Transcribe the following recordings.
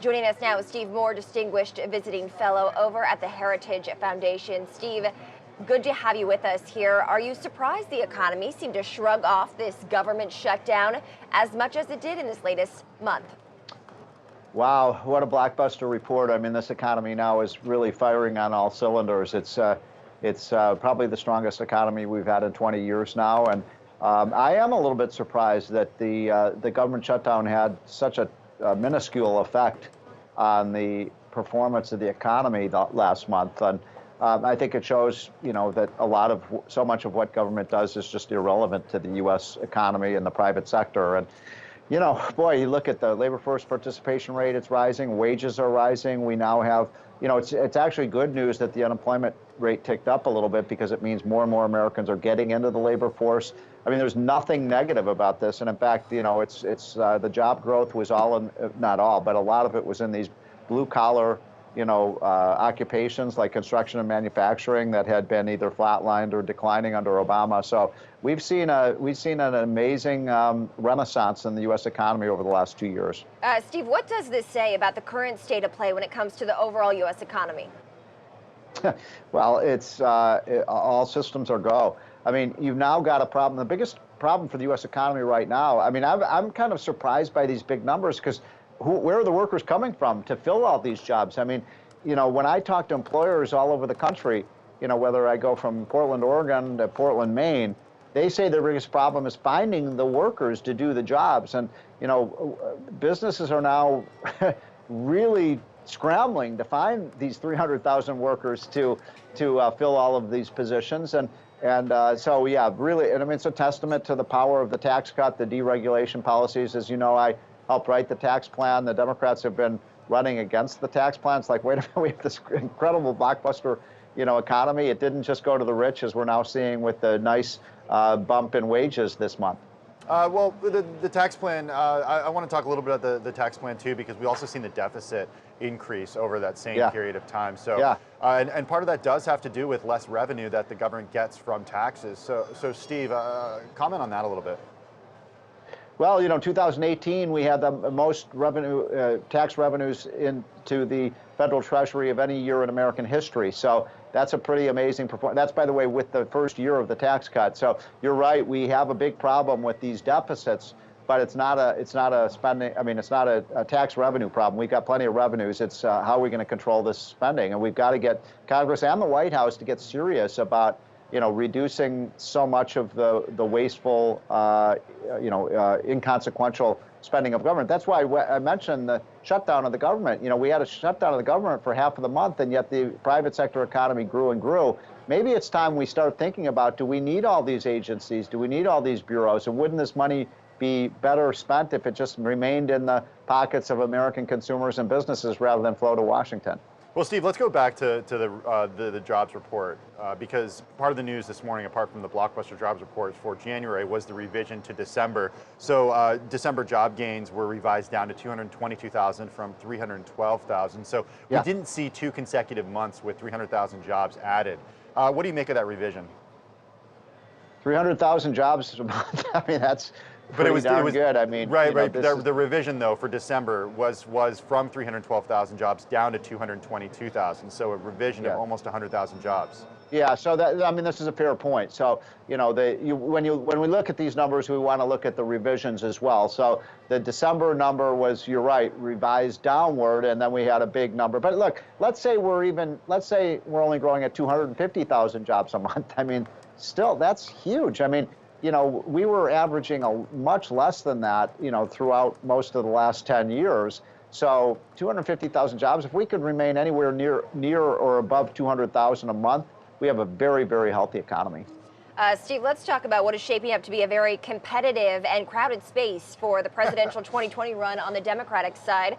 Joining us now is Steve Moore, Distinguished Visiting Fellow over at the Heritage Foundation. Steve, good to have you with us here. Are you surprised the economy seemed to shrug off this government shutdown as much as it did in this latest month? Wow, what a blockbuster report. I mean, this economy now is really firing on all cylinders. It's probably the strongest economy we've had in 20 years now. And I am a little bit surprised that the government shutdown had such a minuscule effect on the performance of the economy last month. And I think it shows, that so much of what government does is just irrelevant to the U.S. economy and the private sector. And boy, you look at the labor force participation rate, it's rising, wages are rising. We now have, it's actually good news that the unemployment rate ticked up a little bit because it means more and more Americans are getting into the labor force. I mean, there's nothing negative about this. And in fact, it's the job growth was not all, but a lot of it was in these blue collar, occupations like construction and manufacturing that had been either flatlined or declining under Obama. So we've seen an amazing renaissance in the U.S. economy over the last 2 years. Steve, what does this say about the current state of play when it comes to the overall U.S. economy? Well, it's all systems are go. I mean, you've now got a problem. The biggest problem for the U.S. economy right now, I mean, I'm kind of surprised by these big numbers because where are the workers coming from to fill all these jobs? I mean, when I talk to employers all over the country, whether I go from Portland, Oregon to Portland, Maine, they say their biggest problem is finding the workers to do the jobs. And, businesses are now really scrambling to find these 300,000 workers to fill all of these positions. And so, yeah, really, and I mean, it's a testament to the power of the tax cut, the deregulation policies. As you know, I helped write the tax plan. The Democrats have been running against the tax plan. It's like, wait a minute, we have this incredible blockbuster, economy. It didn't just go to the rich, as we're now seeing with the nice bump in wages this month. Well, the tax plan, I want to talk a little bit about the tax plan too, because we also seen the deficit increase over that same period of time. So, yeah. And part of that does have to do with less revenue that the government gets from taxes. So Steve, comment on that a little bit. Well, 2018, we had the most tax revenues into the federal treasury of any year in American history. So that's a pretty amazing performance. That's, by the way, with the first year of the tax cut. So you're right, we have a big problem with these deficits, but it's not a spending. I mean, it's not a tax revenue problem. We've got plenty of revenues. It's how are we going to control this spending? And we've got to get Congress and the White House to get serious about reducing so much of the wasteful, inconsequential spending of government. That's why I mentioned the shutdown of the government. We had a shutdown of the government for half of the month, and yet the private sector economy grew and grew. Maybe it's time we start thinking about, do we need all these agencies? Do we need all these bureaus? And wouldn't this money be better spent if it just remained in the pockets of American consumers and businesses rather than flow to Washington? Well, Steve, let's go back to the jobs report, because part of the news this morning, apart from the blockbuster jobs report for January, was the revision to December. So December job gains were revised down to 222,000 from 312,000. So we didn't see 2 consecutive months with 300,000 jobs added. What do you make of that revision? 300,000 jobs a month. I mean, that's pretty darn good. I mean, right. The revision, though, for December was from 312,000 jobs down to 222,000. So a revision of almost 100,000 jobs. Yeah. So this is a fair point. So when we look at these numbers, we want to look at the revisions as well. So the December number was, you're right, revised downward, and then we had a big number. But look, let's say we're only growing at 250,000 jobs a month. I mean, still, that's huge. I mean, we were averaging much less than that, throughout most of the last 10 years. So 250,000 jobs, if we could remain anywhere near or above 200,000 a month, we have a very, very healthy economy. Steve, let's talk about what is shaping up to be a very competitive and crowded space for the presidential 2020 run on the Democratic side.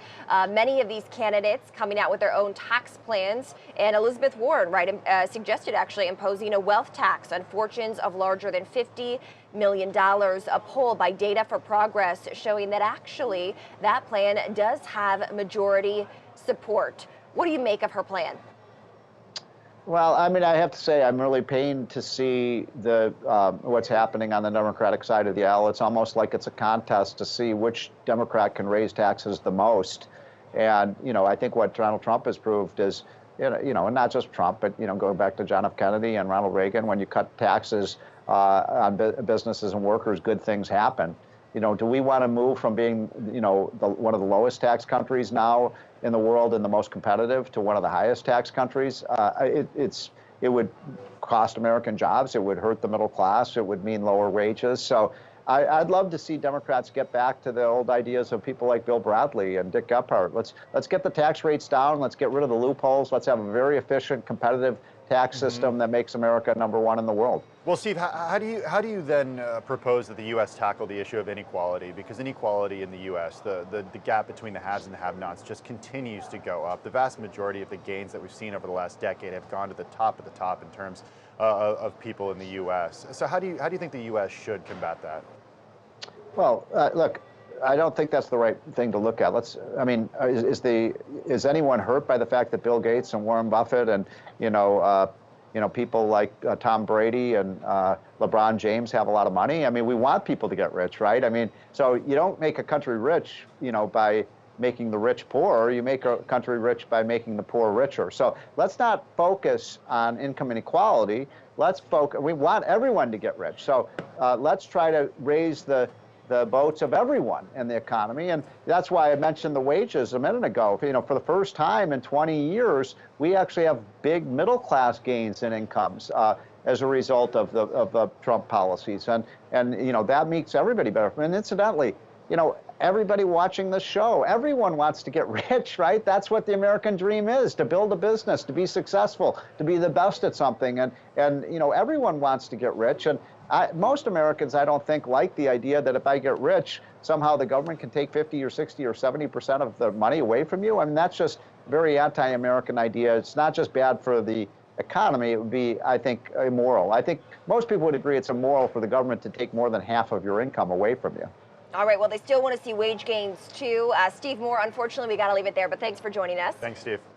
Many of these candidates coming out with their own tax plans, and Elizabeth Warren, suggested actually imposing a wealth tax on fortunes of larger than $50 million. A poll by Data for Progress showing that actually that plan does have majority support. What do you make of her plan? Well, I mean, I have to say I'm really pained to see what's happening on the Democratic side of the aisle. It's almost like it's a contest to see which Democrat can raise taxes the most. And I think what Donald Trump has proved is, and not just Trump, but going back to John F. Kennedy and Ronald Reagan, when you cut taxes on businesses and workers, good things happen. Do we want to move from being, one of the lowest tax countries now in the world and the most competitive to one of the highest tax countries? It would cost American jobs. It would hurt the middle class. It would mean lower wages. So I'd love to see Democrats get back to the old ideas of people like Bill Bradley and Dick Gephardt. Let's get the tax rates down. Let's get rid of the loopholes. Let's have a very efficient, competitive tax system that makes America #1 in the world. Well, Steve, how do you then propose that the U.S. tackle the issue of inequality? Because inequality in the U.S., the gap between the haves and the have-nots just continues to go up. The vast majority of the gains that we've seen over the last decade have gone to the top of the top in terms of people in the U.S. So how do you think the U.S. should combat that? Well, look, I don't think that's the right thing to look at. Is anyone hurt by the fact that Bill Gates and Warren Buffett and people like Tom Brady and LeBron James have a lot of money? I mean, we want people to get rich, right? I mean, so you don't make a country rich, by making the rich poor. You make a country rich by making the poor richer. So let's not focus on income inequality. Let's focus. We want everyone to get rich. So let's try to raise the boats of everyone in the economy. And that's why I mentioned the wages a minute ago. For the first time in 20 years, we actually have big middle class gains in incomes as a result of the Trump policies. And that makes everybody better. And incidentally, everybody watching this show, everyone wants to get rich, right? That's what the American dream is, to build a business, to be successful, to be the best at something. And everyone wants to get rich. And most Americans, I don't think, like the idea that if I get rich, somehow the government can take 50 or 60 or 70% of the money away from you. I mean, that's just a very anti-American idea. It's not just bad for the economy, it would be, I think, immoral. I think most people would agree it's immoral for the government to take more than half of your income away from you. All right, well, they still want to see wage gains, too. Steve Moore, unfortunately, we got to leave it there, but thanks for joining us. Thanks, Steve.